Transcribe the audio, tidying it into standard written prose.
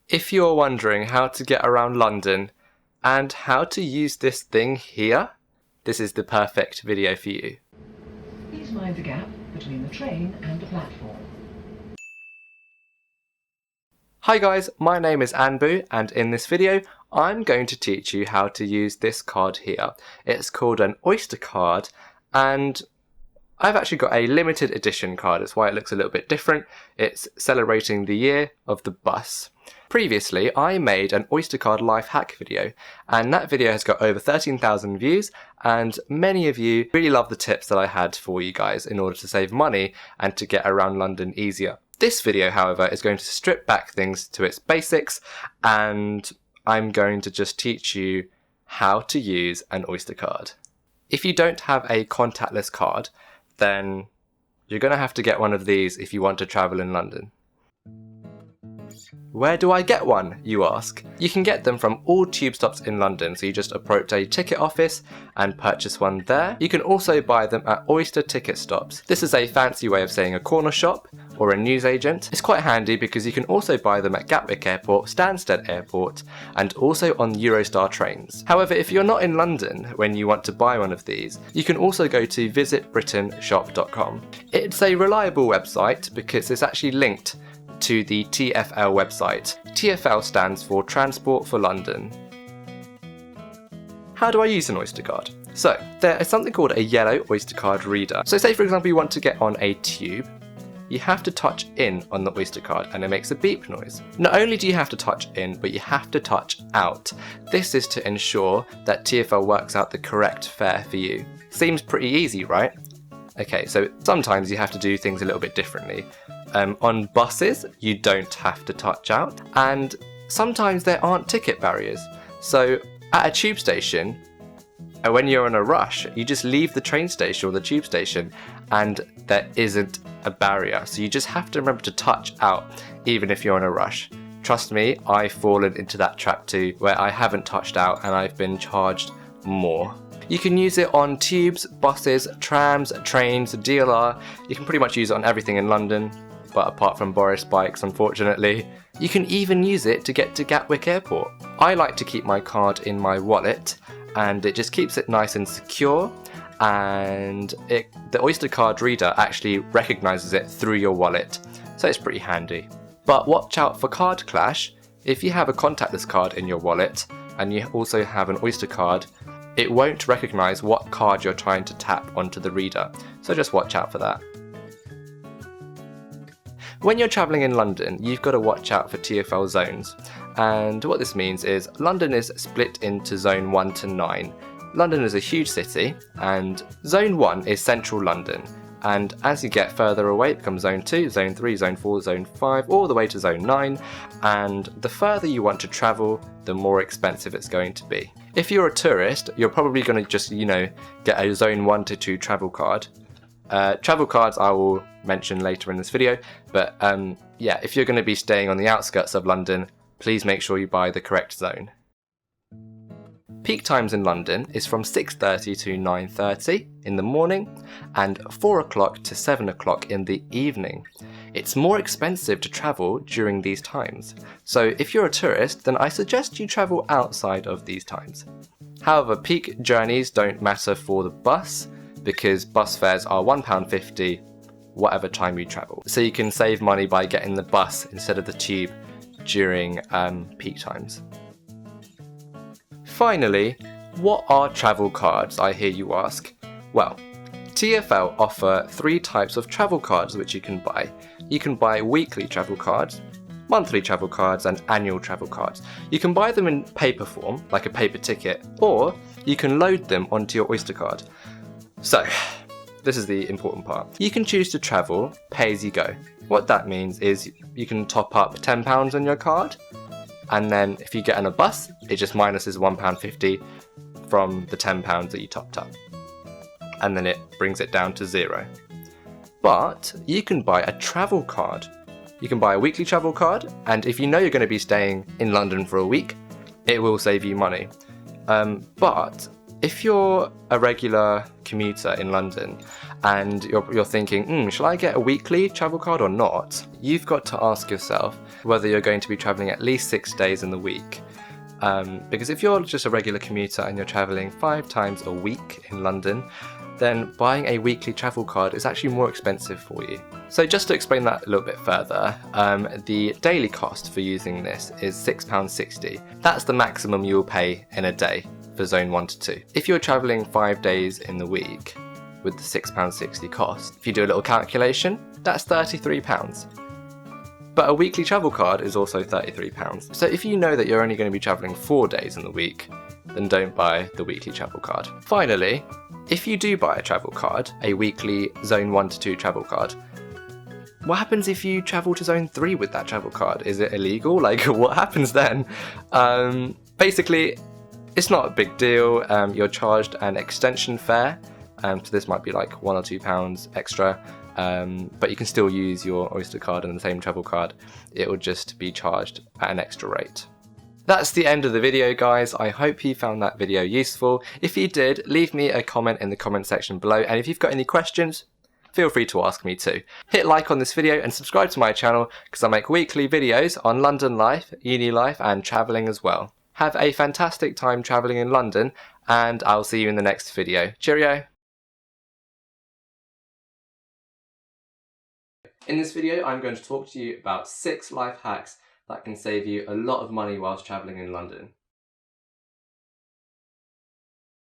If you're wondering how to get around London and how to use this thing here, this is the perfect video for you. Please mind the gap between the train and the platform. Hi guys, my name is Anpu, and in this video I'm going to teach you how to use this card here. It's called an Oyster Card, and I've actually got a limited edition card. That's why it looks a little bit different. It's celebrating the year of the bus. Previously, I made an Oyster Card life hack video, and that video has got over 13,000 views, and many of you really love the tips that I had for you guys in order to save money and to get around London easier. This video, however, is going to strip back things to its basics, and I'm going to just teach you how to use an Oyster Card. If you don't have a contactless card, then you're going to have to get one of these if you want to travel in London. Where do I get one, you ask? You can get them from all tube stops in London, so you just approach a ticket office and purchase one there. You can also buy them at Oyster ticket stops. This is a fancy way of saying a corner shop or a newsagent. It's quite handy because you can also buy them at Gatwick Airport, Stansted Airport, and also on Eurostar trains. However, if you're not in London when you want to buy one of these, you can also go to visitbritainshop.com. It's a reliable website because it's actually linked to the TfL website. TfL stands for Transport for London. How do I use an Oyster Card? So, there is something called a yellow Oyster Card reader. So say for example you want to get on a tube, you have to touch in on the Oyster Card and it makes a beep noise. Not only do you have to touch in, but you have to touch out. This is to ensure that TfL works out the correct fare for you. Seems pretty easy, right? Okay, so sometimes you have to do things a little bit differently. On buses, you don't have to touch out, and sometimes there aren't ticket barriers. So at a tube station, when you're in a rush, you just leave the train station or the tube station and there isn't a barrier. So you just have to remember to touch out even if you're in a rush. Trust me, I've fallen into that trap too, where I haven't touched out and I've been charged more. You can use it on tubes, buses, trams, trains, DLR. You can pretty much use it on everything in London, but apart from Boris bikes, unfortunately. You can even use it to get to Gatwick Airport. I like to keep my card in my wallet, and it just keeps it nice and secure, and the Oyster Card reader actually recognises it through your wallet, so it's pretty handy. But watch out for card clash. If you have a contactless card in your wallet, and you also have an Oyster Card, it won't recognise what card you're trying to tap onto the reader, so just watch out for that. When you're travelling in London, you've got to watch out for TfL Zones, and what this means is London is split into Zone 1 to 9. London is a huge city, and Zone 1 is central London, and as you get further away it becomes Zone 2, Zone 3, Zone 4, Zone 5, all the way to Zone 9, and the further you want to travel, the more expensive it's going to be. If you're a tourist, you're probably going to just, get a Zone 1 to 2 travel card. Travel cards I will mention later in this video, but yeah, if you're going to be staying on the outskirts of London, please make sure you buy the correct zone. Peak times in London is from 6:30 to 9:30 in the morning and 4 o'clock to 7 o'clock in the evening. It's more expensive to travel during these times, so if you're a tourist, then I suggest you travel outside of these times. However, peak journeys don't matter for the bus, because bus fares are £1.50 whatever time you travel. So you can save money by getting the bus instead of the tube during peak times. Finally, what are travel cards, I hear you ask? Well, TfL offer 3 types of travel cards which you can buy. You can buy weekly travel cards, monthly travel cards, and annual travel cards. You can buy them in paper form, like a paper ticket, or you can load them onto your Oyster Card. So, this is the important part. You can choose to travel pay as you go. What that means is you can top up £10 on your card, and then if you get on a bus, it just minuses £1.50 from the £10 that you topped up. And then it brings it down to 0. But you can buy a travel card. You can buy a weekly travel card, and if you know you're going to be staying in London for a week, it will save you money. But If you're a regular commuter in London and you're thinking, shall I get a weekly travel card or not? You've got to ask yourself whether you're going to be travelling at least 6 days in the week. Because if you're just a regular commuter and you're travelling 5 times a week in London, then buying a weekly travel card is actually more expensive for you. So just to explain that a little bit further, the daily cost for using this is £6.60. That's the maximum you will pay in a day for Zone 1 to 2. If you're travelling 5 days in the week with the £6.60 cost, if you do a little calculation, that's £33. But a weekly travel card is also £33. So if you know that you're only going to be travelling 4 days in the week, then don't buy the weekly travel card. Finally, if you do buy a travel card, a weekly Zone 1 to 2 travel card, what happens if you travel to Zone 3 with that travel card? Is it illegal? Like, what happens then? Basically, it's not a big deal. You're charged an extension fare, so this might be like £1 or £2 extra, but you can still use your Oyster card and the same travel card. It will just be charged at an extra rate. That's the end of the video, guys. I hope you found that video useful. If you did, leave me a comment in the comment section below, and if you've got any questions, feel free to ask me too. Hit like on this video and subscribe to my channel because I make weekly videos on London life, uni life and travelling as well. Have a fantastic time travelling in London, and I'll see you in the next video. Cheerio! In this video, I'm going to talk to you about 6 life hacks that can save you a lot of money whilst travelling in London.